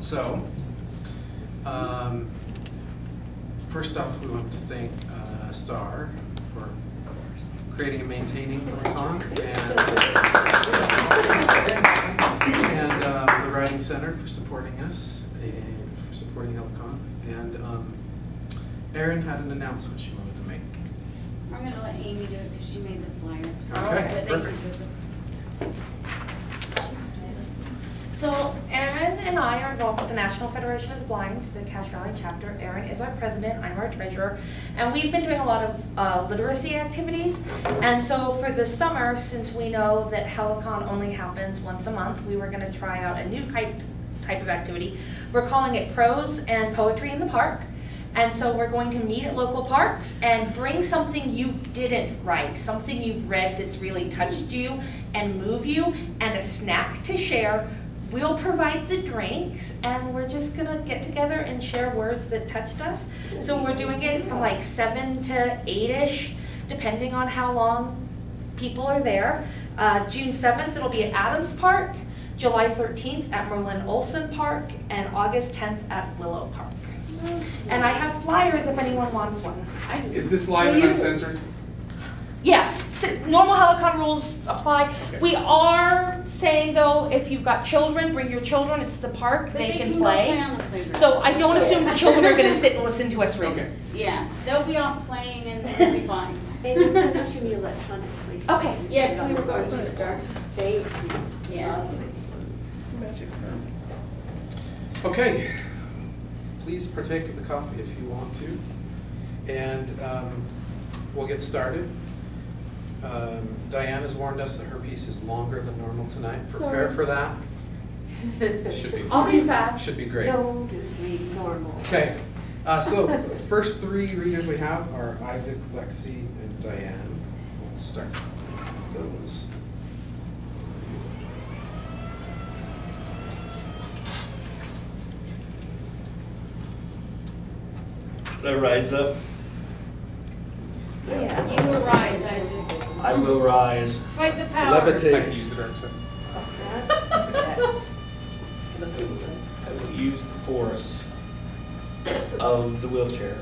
So, first off, we want to thank Star for creating and maintaining Helicon, and the Writing Center for supporting us, and for supporting Helicon. And Erin had an announcement she wanted to make. I'm going to let Amy do it because she made the flyer. So, Okay, perfect. So Erin and I are involved with the National Federation of the Blind, the Cache Valley chapter. Erin is our president, I'm our treasurer, and we've been doing a lot of literacy activities. And so for the summer, since we know that Helicon only happens once a month, we were going to try out a new type of activity. We're calling it Prose and Poetry in the Park. And so we're going to meet at local parks and bring something you didn't write, something you've read that's really touched you and moved you, and a snack to share. We'll provide the drinks, and we're just gonna get together and share words that touched us. So we're doing it from like 7 to 8-ish, depending on how long people are there. June 7th, it'll be at Adams Park, July 13th at Merlin Olsen Park, and August 10th at Willow Park. And I have flyers if anyone wants one. Is this live and uncensored? Yes, normal Helicon rules apply. Okay. We are saying though, if you've got children, bring your children. It's the park; they can play. On the playground. So I don't assume the children are going to sit and listen to us read. Okay. Yeah, they'll be off playing and it'll be fine. Maybe send it to me electronically. Okay. Yes, we were going to start. Thank you. Yeah. Okay, please partake of the coffee if you want to, and we'll get started. Diane has warned us that her piece is longer than normal tonight. Prepare for that. Should be. I'll be fast. Should be great. No, just read normal. Okay, so the first three readers we have are Isaac, Lexi, and Diane. We'll start with those. Should I rise up? Yeah. You will rise, Isaac. I will rise. Fight the power. I could Levitate. use the dark side. I will use the force of the wheelchair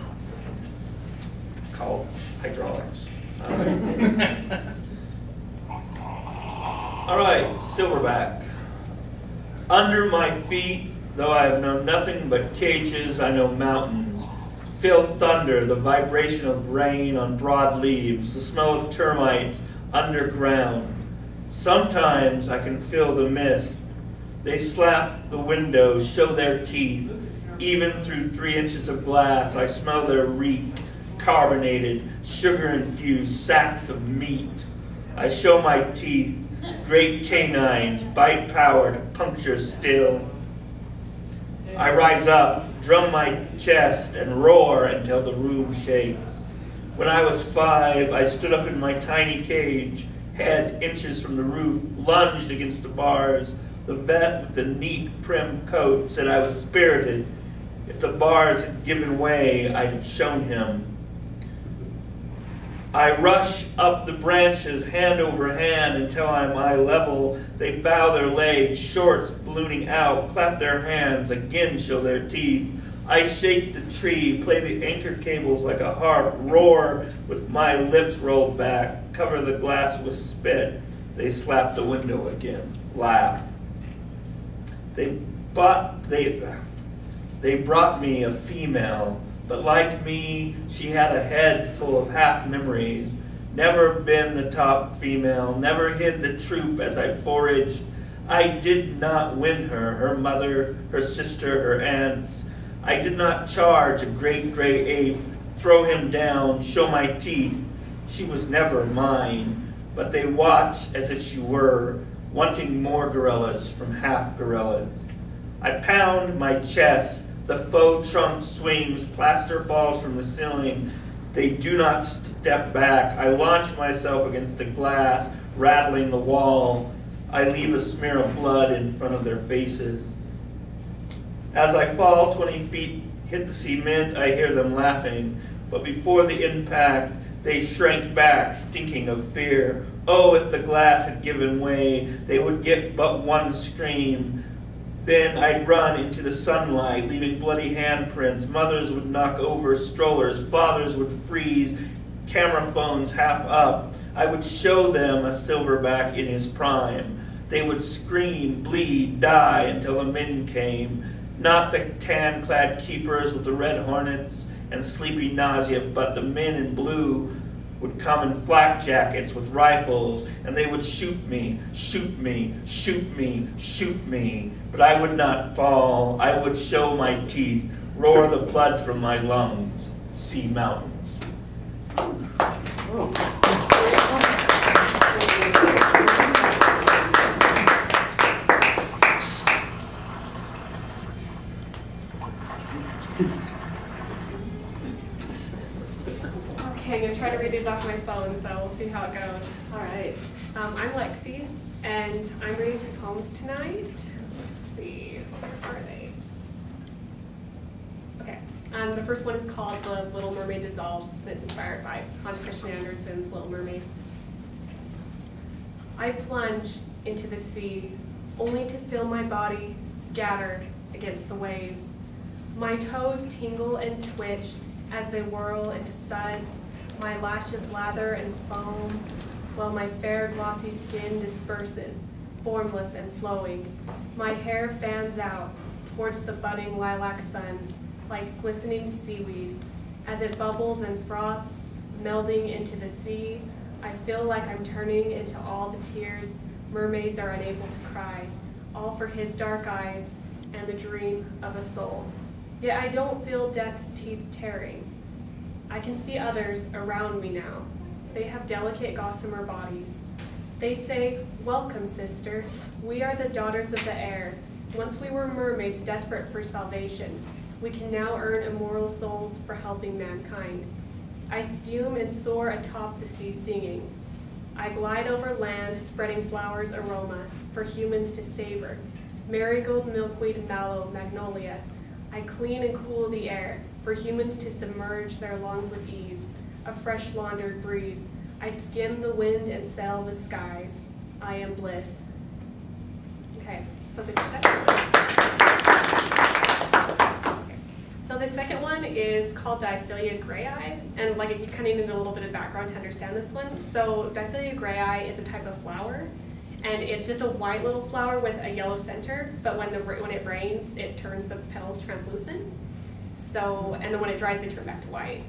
called hydraulics. All right, silverback. Under my feet, though I have known nothing but cages, I know mountains. Feel thunder, the vibration of rain on broad leaves, the smell of termites underground. Sometimes I can feel the mist. They slap the windows, show their teeth. Even through 3 inches of glass, I smell their reek, carbonated, sugar-infused sacks of meat. I show my teeth, great canines, bite power to puncture still. I rise up, drum my chest, and roar until the room shakes. When I was 5, I stood up in my tiny cage, head inches from the roof, lunged against the bars. The vet with the neat prim coat said I was spirited. If the bars had given way, I'd have shown him. I rush up the branches, hand over hand, until I'm eye level. They bow their legs, shorts ballooning out, clap their hands, again show their teeth. I shake the tree, play the anchor cables like a harp, roar with my lips rolled back, cover the glass with spit. They slap the window again, laugh. They brought me a female, but like me, she had a head full of half memories. Never been the top female, never hid the troop as I foraged. I did not win her, her mother, her sister, her aunts. I did not charge a great gray ape, throw him down, show my teeth. She was never mine, but they watch as if she were, wanting more gorillas from half gorillas. I pound my chest, the faux trunk swings, plaster falls from the ceiling. They do not step back. I launch myself against the glass, rattling the wall. I leave a smear of blood in front of their faces. As I fall 20 feet, hit the cement, I hear them laughing. But before the impact, they shrank back, stinking of fear. Oh, if the glass had given way, they would get but one scream. Then I'd run into the sunlight, leaving bloody handprints. Mothers would knock over strollers. Fathers would freeze, camera phones half up. I would show them a silverback in his prime. They would scream, bleed, die until the men came. Not the tan-clad keepers with the red hornets and sleepy nausea, but the men in blue would come in flak jackets with rifles, and they would shoot me, shoot me, shoot me, shoot me. But I would not fall. I would show my teeth, roar the blood from my lungs, see mountains. Okay, I'm going to try to read these off my phone, so we'll see how it goes. All right. I'm Lexi, and I'm reading two poems tonight. Let's see, where are they? Okay, the first one is called The Little Mermaid Dissolves, and it's inspired by Hans Christian Andersen's Little Mermaid. I plunge into the sea, only to feel my body scattered against the waves. My toes tingle and twitch as they whirl into suds. My lashes lather and foam, while my fair glossy skin disperses, formless and flowing. My hair fans out towards the budding lilac sun, like glistening seaweed. As it bubbles and froths, melding into the sea, I feel like I'm turning into all the tears mermaids are unable to cry, all for his dark eyes and the dream of a soul. Yet I don't feel death's teeth tearing. I can see others around me now. They have delicate gossamer bodies. They say, "Welcome, sister. We are the daughters of the air. Once we were mermaids desperate for salvation. We can now earn immortal souls for helping mankind." I spume and soar atop the sea singing. I glide over land, spreading flowers' aroma for humans to savor. Marigold, milkweed, mallow, magnolia. I clean and cool the air for humans to submerge their lungs with ease. A fresh laundered breeze. I skim the wind and sail the skies. I am bliss. Okay, so the second one. So the second one is called Diphylia grayi, and like you kind of need a little bit of background to understand this one. So Diphylia grayi is a type of flower, and it's just a white little flower with a yellow center. But when it rains, it turns the petals translucent. So, and then when it dries, they turn back to white.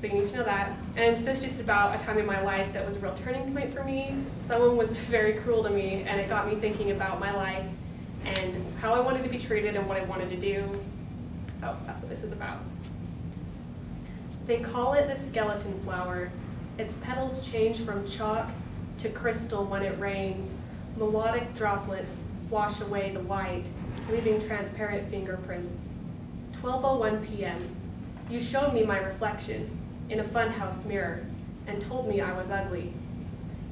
So you need to know that. And this is just about a time in my life that was a real turning point for me. Someone was very cruel to me, and it got me thinking about my life and how I wanted to be treated and what I wanted to do. So that's what this is about. They call it the skeleton flower. Its petals change from chalk to crystal when it rains. Melodic droplets wash away the white, leaving transparent fingerprints. 12:01 p.m. You showed me my reflection in a funhouse mirror and told me I was ugly.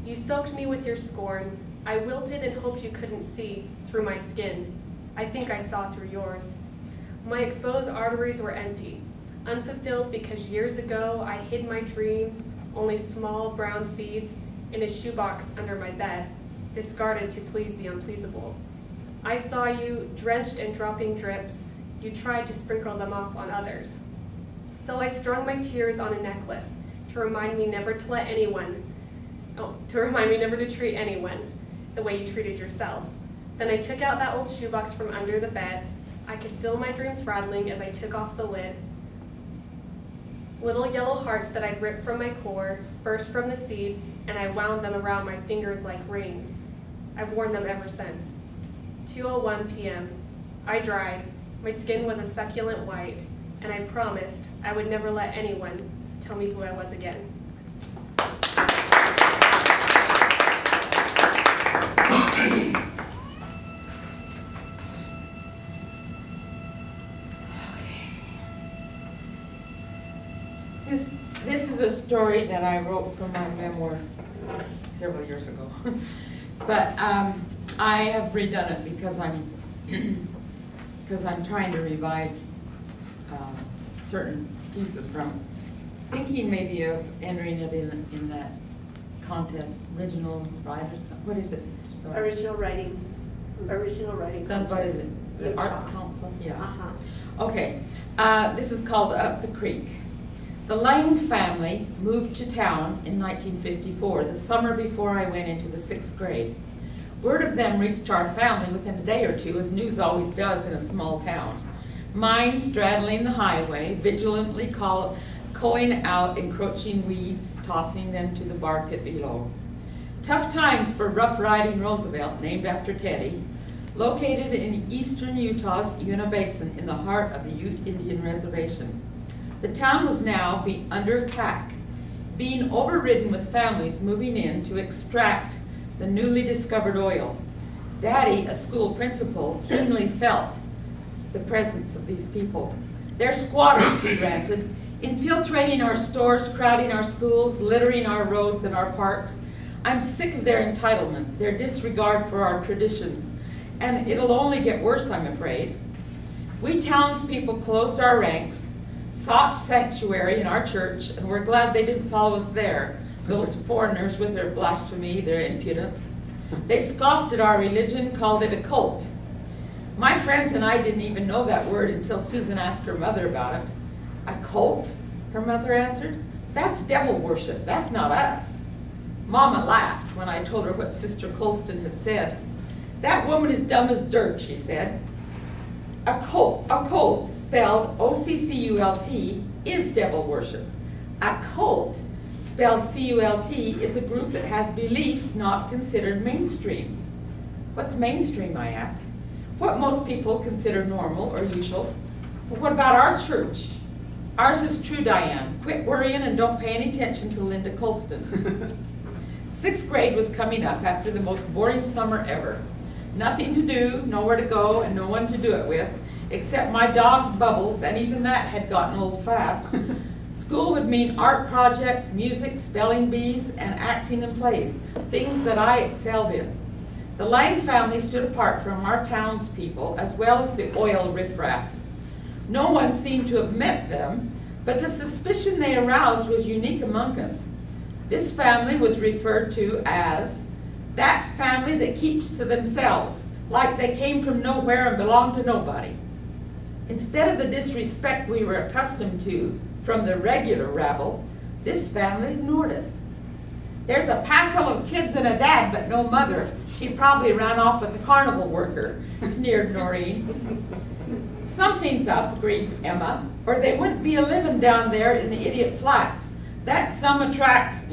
You soaked me with your scorn. I wilted and hoped you couldn't see through my skin. I think I saw through yours. My exposed arteries were empty, unfulfilled because years ago I hid my dreams, only small brown seeds, in a shoebox under my bed, discarded to please the unpleasable. I saw you drenched and dropping drips. You tried to sprinkle them off on others. So I strung my tears on a necklace to remind me never to let anyone, to remind me never to treat anyone the way you treated yourself. Then I took out that old shoebox from under the bed. I could feel my dreams rattling as I took off the lid. Little yellow hearts that I'd ripped from my core burst from the seeds, and I wound them around my fingers like rings. I've worn them ever since. 2:01 p.m. I dried. My skin was a succulent white, and I promised I would never let anyone tell me who I was again. This is a story that I wrote for my memoir several years ago. But I have redone it because I'm trying to revive certain pieces from, thinking maybe of entering it in that contest, original writers, what is it? Sorry. Original writing It's done by contest. The Arts Utah. Council, yeah. Uh-huh. Okay, this is called Up the Creek. The Lang family moved to town in 1954, the summer before I went into the 6th grade. Word of them reached our family within a day or two, as news always does in a small town. Mine straddling the highway, vigilantly culling out encroaching weeds, tossing them to the bar pit below. Tough times for Rough Riding Roosevelt, named after Teddy, located in eastern Utah's Uinta Basin in the heart of the Ute Indian Reservation. The town was now under attack, being overridden with families moving in to extract the newly discovered oil. Daddy, a school principal, keenly felt the presence of these people. They're squatters, he ranted, infiltrating our stores, crowding our schools, littering our roads and our parks. I'm sick of their entitlement, their disregard for our traditions, and it'll only get worse, I'm afraid. We townspeople closed our ranks, sought sanctuary in our church, and we're glad they didn't follow us there, those foreigners with their blasphemy, their impudence. They scoffed at our religion, called it a cult. My friends and I didn't even know that word until Susan asked her mother about it. A cult? Her mother answered. That's devil worship, that's not us. Mama laughed when I told her what Sister Colston had said. That woman is dumb as dirt, she said. A cult, spelled O-C-C-U-L-T, is devil worship. A cult, spelled C-U-L-T, is a group that has beliefs not considered mainstream. What's mainstream, I asked? What most people consider normal or usual. Well, what about our church? Ours is true, Diane. Quit worrying and don't pay any attention to Linda Colston. 6th grade was coming up after the most boring summer ever. Nothing to do, nowhere to go, and no one to do it with, except my dog Bubbles, and even that had gotten old fast. School would mean art projects, music, spelling bees, and acting in plays, things that I excelled in. The Lang family stood apart from our townspeople, as well as the oil riffraff. No one seemed to have met them, but the suspicion they aroused was unique among us. This family was referred to as that family that keeps to themselves, like they came from nowhere and belonged to nobody. Instead of the disrespect we were accustomed to from the regular rabble, this family ignored us. There's a passel of kids and a dad, but no mother. She probably ran off with a carnival worker, sneered Noreen. Something's up, agreed Emma, or they wouldn't be a-living down there in the idiot flats. That some attracts,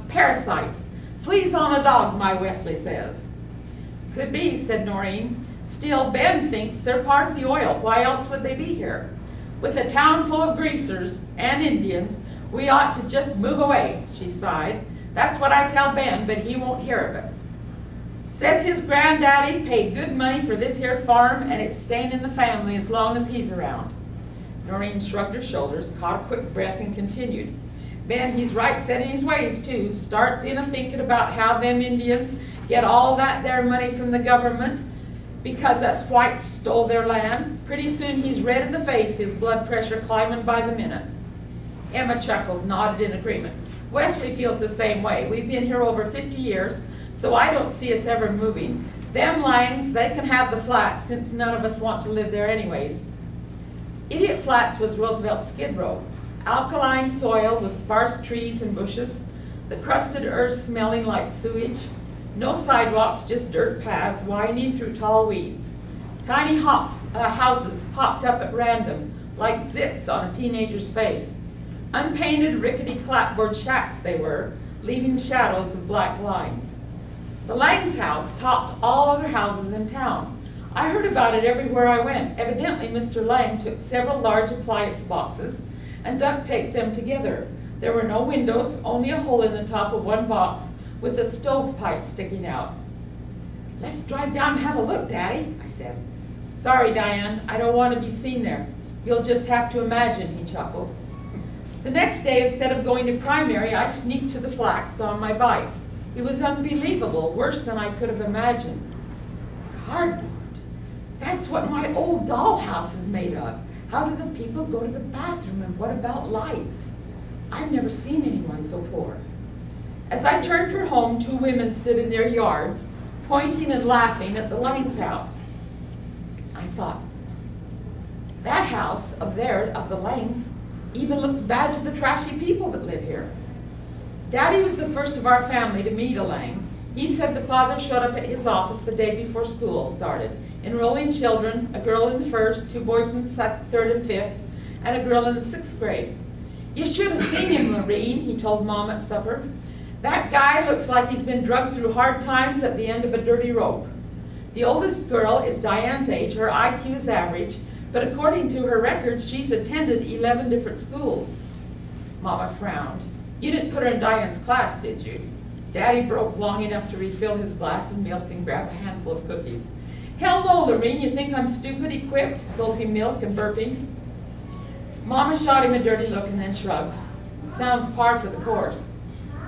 parasites. Fleas on a dog, my Wesley says. Could be, said Noreen. Still, Ben thinks they're part of the oil. Why else would they be here? With a town full of greasers and Indians, we ought to just move away, she sighed. That's what I tell Ben, but he won't hear of it. Says his granddaddy paid good money for this here farm, and it's staying in the family as long as he's around. Noreen shrugged her shoulders, caught a quick breath, and continued. Ben, he's right set in his ways, too. Starts in a-thinking about how them Indians get all that there money from the government because us whites stole their land. Pretty soon he's red in the face, his blood pressure climbing by the minute. Emma chuckled, nodded in agreement. Wesley feels the same way. We've been here over 50 years, so I don't see us ever moving. Them Langs, they can have the flats since none of us want to live there anyways. Idiot Flats was Roosevelt's skid row. Alkaline soil with sparse trees and bushes, the crusted earth smelling like sewage, no sidewalks, just dirt paths winding through tall weeds. Tiny houses popped up at random, like zits on a teenager's face. Unpainted, rickety clapboard shacks they were, leaving shadows of black lines. The Lang's house topped all other houses in town. I heard about it everywhere I went. Evidently, Mr. Lang took several large appliance boxes and duct taped them together. There were no windows, only a hole in the top of one box with a stovepipe sticking out. Let's drive down and have a look, Daddy, I said. Sorry, Diane, I don't want to be seen there. You'll just have to imagine, he chuckled. The next day, instead of going to primary, I sneaked to the flats on my bike. It was unbelievable, worse than I could have imagined. Cardboard. That's what my old dollhouse is made of. How do the people go to the bathroom, and what about lights? I've never seen anyone so poor. As I turned for home, two women stood in their yards, pointing and laughing at the Lang's house. I thought, that house of theirs, of the Lanes, even looks bad to the trashy people that live here. Daddy was the first of our family to meet a Lane. He said the father showed up at his office the day before school started, enrolling children, a girl in the first, 2 boys in the third and fifth, and a girl in the 6th grade. You should have seen him, Lorene, he told Mom at supper. That guy looks like he's been drugged through hard times at the end of a dirty rope. The oldest girl is Diane's age, her IQ is average, but according to her records, she's attended 11 different schools. Mama frowned. You didn't put her in Diane's class, did you? Daddy broke long enough to refill his glass of milk and grab a handful of cookies. Hell no, Lorene, you think I'm stupid, he quipped, gulping milk and burping. Mama shot him a dirty look and then shrugged. Sounds par for the course.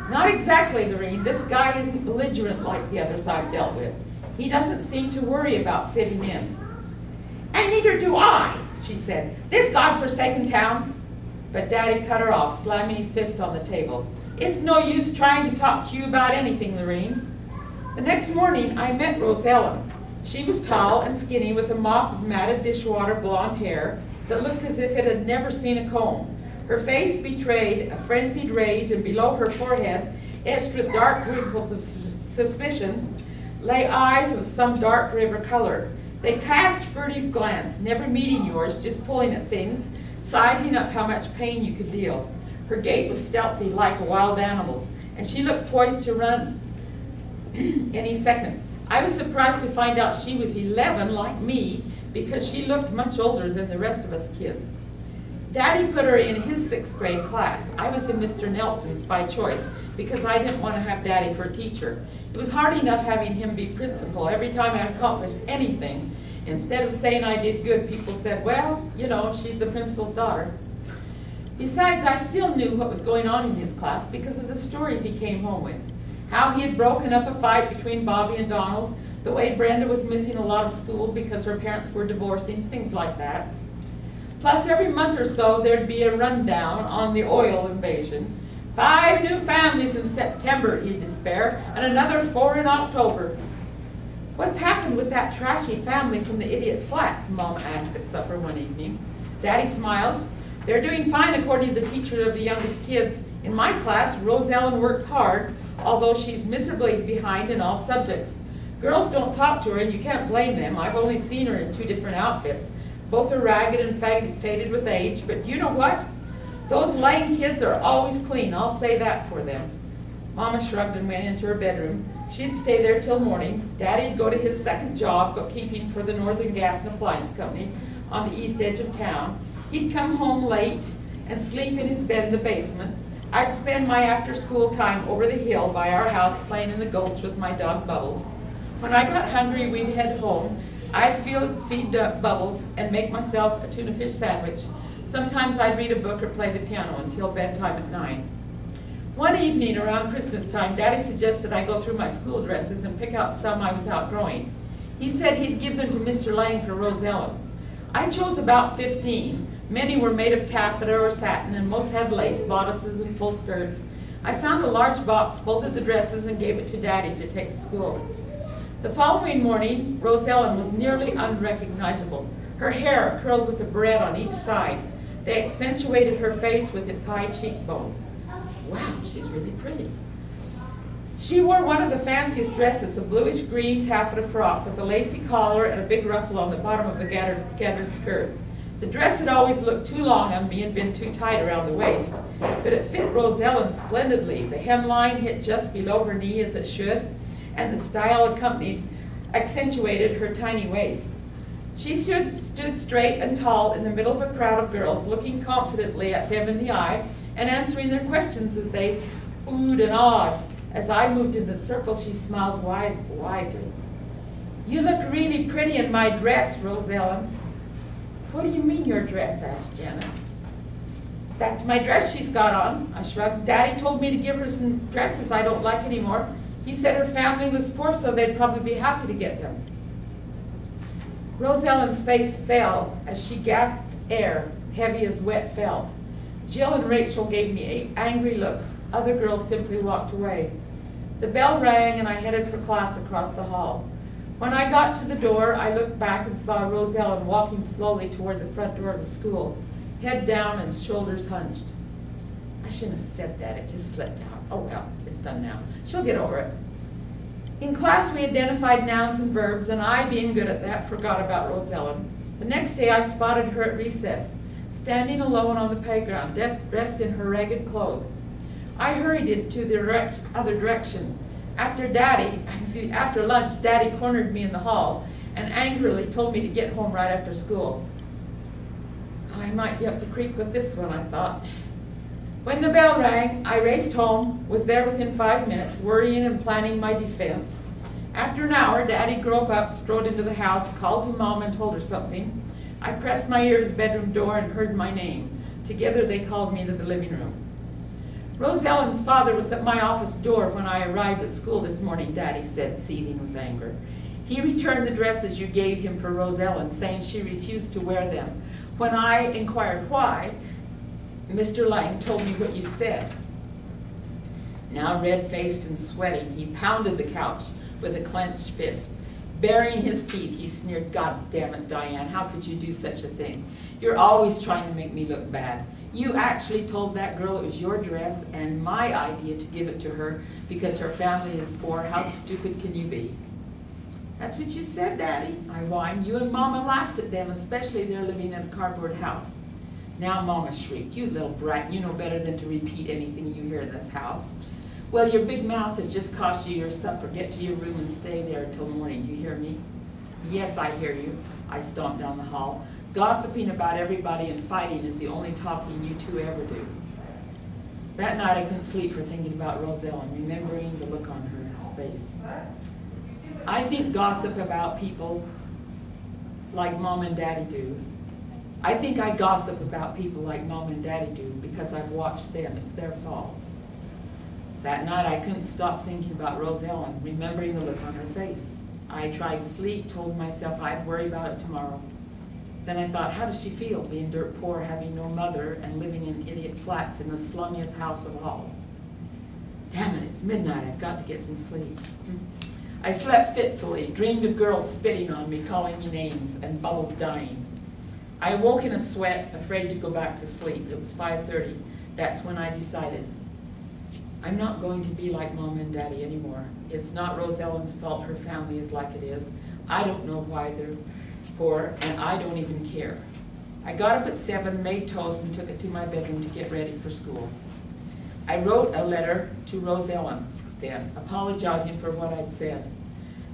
Not exactly, Lorene. This guy isn't belligerent like the others I've dealt with. He doesn't seem to worry about fitting in. And neither do I, she said. This godforsaken town. But Daddy cut her off, slamming his fist on the table. It's no use trying to talk to you about anything, Lorene. The next morning, I met Rose Ellen. She was tall and skinny with a mop of matted dishwater blonde hair that looked as if it had never seen a comb. Her face betrayed a frenzied rage, and below her forehead, etched with dark wrinkles of suspicion, lay eyes of some dark river color. They cast furtive glance, never meeting yours, just pulling at things, sizing up how much pain you could deal. Her gait was stealthy like a wild animal's, and she looked poised to run any second. I was surprised to find out she was 11 like me, because she looked much older than the rest of us kids. Daddy put her in his 6th grade class. I was in Mr. Nelson's by choice, because I didn't want to have Daddy for a teacher. It was hard enough having him be principal. Every time I accomplished anything, instead of saying I did good, people said, well, you know, she's the principal's daughter. Besides, I still knew what was going on in his class because of the stories he came home with. How he had broken up a fight between Bobby and Donald, the way Brenda was missing a lot of school because her parents were divorcing, things like that. Plus, every month or so, there'd be a rundown on the oil invasion. 5 new families in September, he'd despair, and another 4 in October. What's happened with that trashy family from the idiot flats? Mom asked at supper one evening. Daddy smiled. They're doing fine according to the teacher of the youngest kids. In my class, Rose Ellen works hard, although she's miserably behind in all subjects. Girls don't talk to her, and you can't blame them. I've only seen her in 2 different outfits. Both are ragged and faded with age, but you know what? Those Lane kids are always clean, I'll say that for them. Mama shrugged and went into her bedroom. She'd stay there till morning. Daddy'd go to his second job, bookkeeping for the Northern Gas and Appliance Company on the east edge of town. He'd come home late and sleep in his bed in the basement. I'd spend my after-school time over the hill by our house playing in the gulch with my dog Bubbles. When I got hungry, we'd head home. I'd feed Bubbles and make myself a tuna fish sandwich. Sometimes I'd read a book or play the piano until bedtime at 9. One evening around Christmas time, Daddy suggested I go through my school dresses and pick out some I was outgrowing. He said he'd give them to Mr. Lane for Rose Ellen. I chose about 15. Many were made of taffeta or satin, and most had lace, bodices, and full skirts. I found a large box, folded the dresses, and gave it to Daddy to take to school. The following morning, Rose Ellen was nearly unrecognizable. Her hair curled with a barrette on each side. They accentuated her face with its high cheekbones. Wow, she's really pretty. She wore one of the fanciest dresses, a bluish-green taffeta frock with a lacy collar and a big ruffle on the bottom of the gathered skirt. The dress had always looked too long on me and been too tight around the waist, but it fit Rose Ellen splendidly. The hemline hit just below her knee as it should, and the style accentuated her tiny waist. She stood straight and tall in the middle of a crowd of girls, looking confidently at them in the eye and answering their questions as they oohed and awed. As I moved in the circle, she smiled widely. You look really pretty in my dress, Rose Ellen. What do you mean your dress? Asked Jenna. That's my dress she's got on. I shrugged. Daddy told me to give her some dresses I don't like anymore. He said her family was poor, so they'd probably be happy to get them. Rose Ellen's face fell as she gasped air, heavy as wet felt. Jill and Rachel gave me angry looks. Other girls simply walked away. The bell rang and I headed for class across the hall. When I got to the door, I looked back and saw Rose Ellen walking slowly toward the front door of the school, head down and shoulders hunched. I shouldn't have said that, it just slipped out. Oh well, it's done now. She'll get over it. In class, we identified nouns and verbs, and I, being good at that, forgot about Rose Ellen. The next day, I spotted her at recess, standing alone on the playground, dressed in her ragged clothes. I hurried into the other direction. After lunch, Daddy cornered me in the hall and angrily told me to get home right after school. I might be up the creek with this one, I thought. When the bell rang, I raced home, was there within 5 minutes, worrying and planning my defense. After an hour, Daddy drove up, strode into the house, called to Mom and told her something. I pressed my ear to the bedroom door and heard my name. Together they called me to the living room. Rose Ellen's father was at my office door when I arrived at school this morning, Daddy said, seething with anger. He returned the dresses you gave him for Rose Ellen, saying she refused to wear them. When I inquired why, Mr. Lang told me what you said. Now red-faced and sweating, he pounded the couch with a clenched fist. Baring his teeth, he sneered, "God damn it, Diane, how could you do such a thing? You're always trying to make me look bad. You actually told that girl it was your dress and my idea to give it to her because her family is poor. How stupid can you be?" "That's what you said, Daddy," I whined. "You and Mama laughed at them, especially they're living in a cardboard house." Now Mama shrieked, "You little brat, you know better than to repeat anything you hear in this house. Well, your big mouth has just cost you your supper. Get to your room and stay there until morning. Do you hear me?" "Yes, I hear you." I stomped down the hall. "Gossiping about everybody and fighting is the only talking you two ever do." That night I couldn't sleep for thinking about Rose Ellen, remembering the look on her face. I think gossip about people like Mom and Daddy do. I think I gossip about people like Mom and Daddy do because I've watched them. It's their fault. That night I couldn't stop thinking about Rose Ellen, remembering the look on her face. I tried to sleep, told myself I'd worry about it tomorrow. Then I thought, how does she feel being dirt poor, having no mother, and living in idiot flats in the slummiest house of all? Damn it, it's midnight. I've got to get some sleep. I slept fitfully, dreamed of girls spitting on me, calling me names, and Bubbles dying. I awoke in a sweat, afraid to go back to sleep. It was 5:30. That's when I decided, I'm not going to be like Mom and Daddy anymore. It's not Rose Ellen's fault her family is like it is. I don't know why they're poor, and I don't even care. I got up at 7, made toast, and took it to my bedroom to get ready for school. I wrote a letter to Rose Ellen then, apologizing for what I'd said.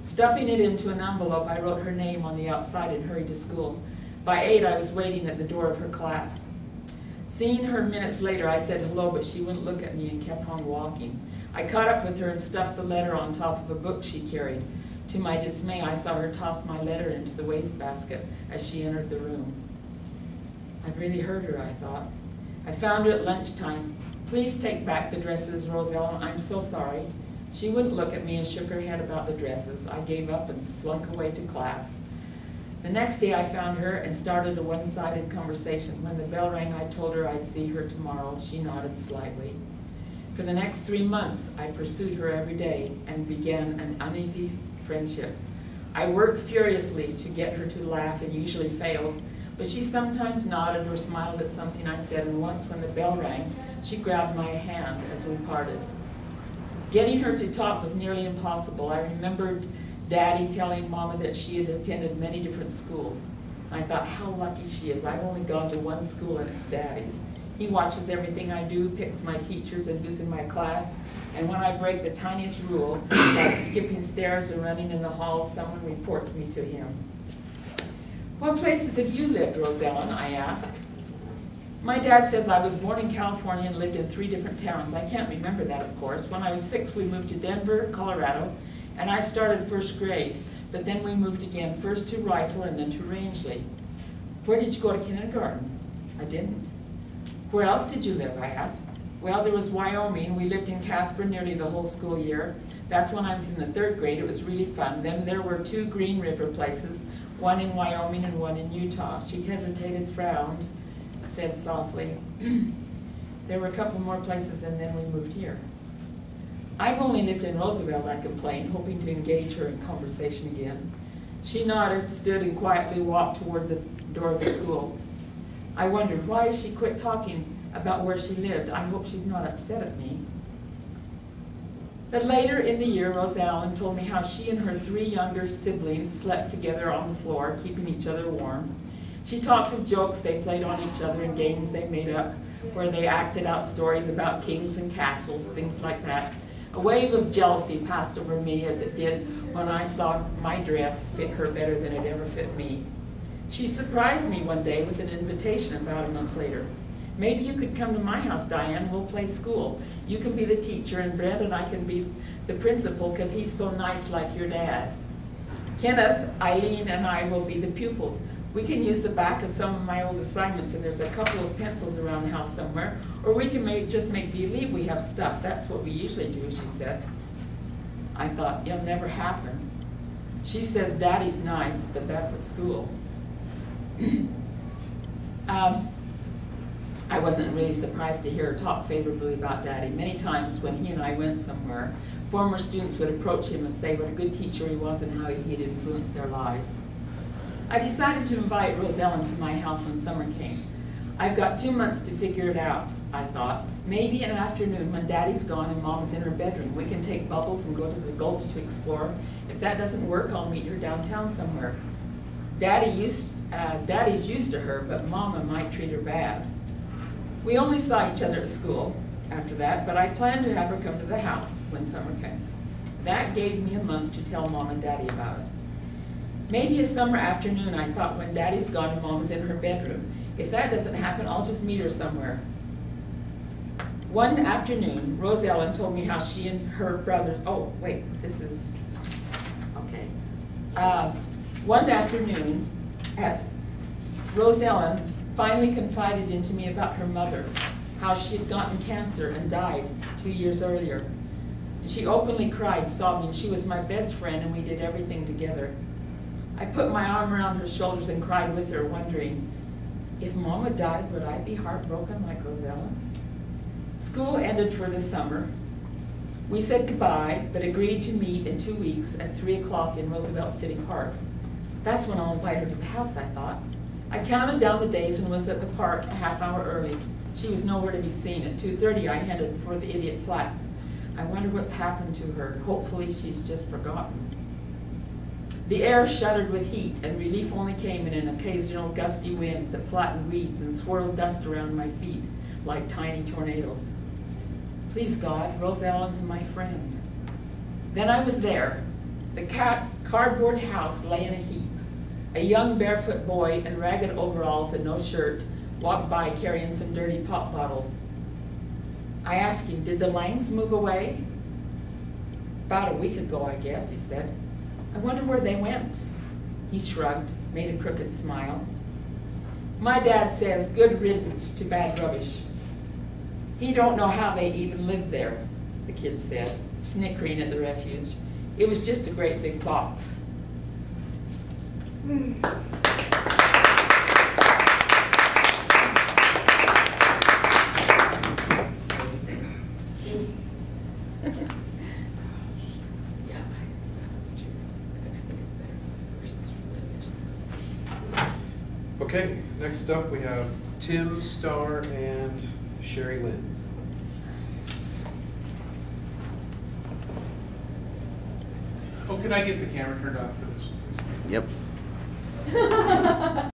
Stuffing it into an envelope, I wrote her name on the outside and hurried to school. By 8, I was waiting at the door of her class. Seeing her minutes later, I said hello, but she wouldn't look at me and kept on walking. I caught up with her and stuffed the letter on top of a book she carried. To my dismay, I saw her toss my letter into the wastebasket as she entered the room. I've really hurt her, I thought. I found her at lunchtime. "Please take back the dresses, Rose Ellen. I'm so sorry." She wouldn't look at me and shook her head about the dresses. I gave up and slunk away to class. The next day I found her and started a one-sided conversation. When the bell rang, I told her I'd see her tomorrow. She nodded slightly. For the next 3 months, I pursued her every day and began an uneasy friendship. I worked furiously to get her to laugh and usually failed, but she sometimes nodded or smiled at something I said, and once when the bell rang, she grabbed my hand as we parted. Getting her to talk was nearly impossible. I remembered Daddy telling Mama that she had attended many different schools. I thought, how lucky she is. I've only gone to one school and it's Daddy's. He watches everything I do, picks my teachers and who's in my class, and when I break the tiniest rule, like skipping stairs or running in the hall, someone reports me to him. "What places have you lived, Rose Ellen?" I asked. My dad says I was born in California and lived in 3 different towns. I can't remember that, of course. When I was 6, we moved to Denver, Colorado, and I started 1st grade, but then we moved again, first to Rifle and then to Rangeley. "Where did you go to kindergarten?" "I didn't." "Where else did you live?" I asked. "Well, there was Wyoming. We lived in Casper nearly the whole school year. That's when I was in the 3rd grade. It was really fun. Then there were 2 Green River places, one in Wyoming and one in Utah." She hesitated, frowned, said softly, "There were a couple more places and then we moved here." "I've only lived in Roosevelt," I complained, hoping to engage her in conversation again. She nodded, stood, and quietly walked toward the door of the school. I wondered, why has she quit talking about where she lived? I hope she's not upset at me. But later in the year, Rose Allen told me how she and her 3 younger siblings slept together on the floor, keeping each other warm. She talked of jokes they played on each other and games they made up, where they acted out stories about kings and castles, things like that. A wave of jealousy passed over me as it did when I saw my dress fit her better than it ever fit me. She surprised me one day with an invitation about a month later. "Maybe you could come to my house, Diane. We'll play school. You can be the teacher, and Brent and I can be the principal because he's so nice like your dad. Kenneth, Eileen, and I will be the pupils. We can use the back of some of my old assignments, and there's a couple of pencils around the house somewhere, or we can just make believe we have stuff. That's what we usually do," she said. I thought, it'll never happen. She says Daddy's nice, but that's at school. I wasn't really surprised to hear her talk favorably about Daddy. Many times when he and I went somewhere, former students would approach him and say what a good teacher he was and how he'd influenced their lives. I decided to invite Rose Ellen to my house when summer came. I've got 2 months to figure it out, I thought. Maybe an afternoon when Daddy's gone and Mom's in her bedroom, we can take Bubbles and go to the Gulch to explore. If that doesn't work, I'll meet her downtown somewhere. Daddy's used to her, but Mama might treat her bad. We only saw each other at school after that, but I planned to have her come to the house when summer came. That gave me a month to tell Mom and Daddy about us. Maybe a summer afternoon, I thought, when Daddy's gone and Mom's in her bedroom. If that doesn't happen, I'll just meet her somewhere. One afternoon, Rose Ellen told me how she and her brother, one afternoon, Rose Ellen finally confided into me about her mother, how she had gotten cancer and died 2 years earlier. She openly cried, sobbing, "She was my best friend and we did everything together." I put my arm around her shoulders and cried with her, wondering, if Mama died, would I be heartbroken like Rose Ellen? School ended for the summer. We said goodbye, but agreed to meet in 2 weeks at 3 o'clock in Roosevelt City Park. That's when I'll invite her to the house, I thought. I counted down the days and was at the park a half hour early. She was nowhere to be seen. At 2:30, I headed for the Idiot Flats. I wonder what's happened to her. Hopefully she's just forgotten. The air shuddered with heat, and relief only came in an occasional gusty wind that flattened weeds and swirled dust around my feet like tiny tornadoes. Please God, Rose Ellen's my friend. Then I was there. The cardboard house lay in a heap. A young barefoot boy in ragged overalls and no shirt walked by carrying some dirty pop bottles. I asked him, "Did the Langs move away?" "About a week ago, I guess," he said. "I wonder where they went." He shrugged, made a crooked smile. "My dad says good riddance to bad rubbish. He don't know how they even live there," the kid said, snickering at the refuse. "It was just a great big box." Okay, next up we have Tim Starr and Sherry Lynn. Oh, can I get the camera turned off for this? Yep.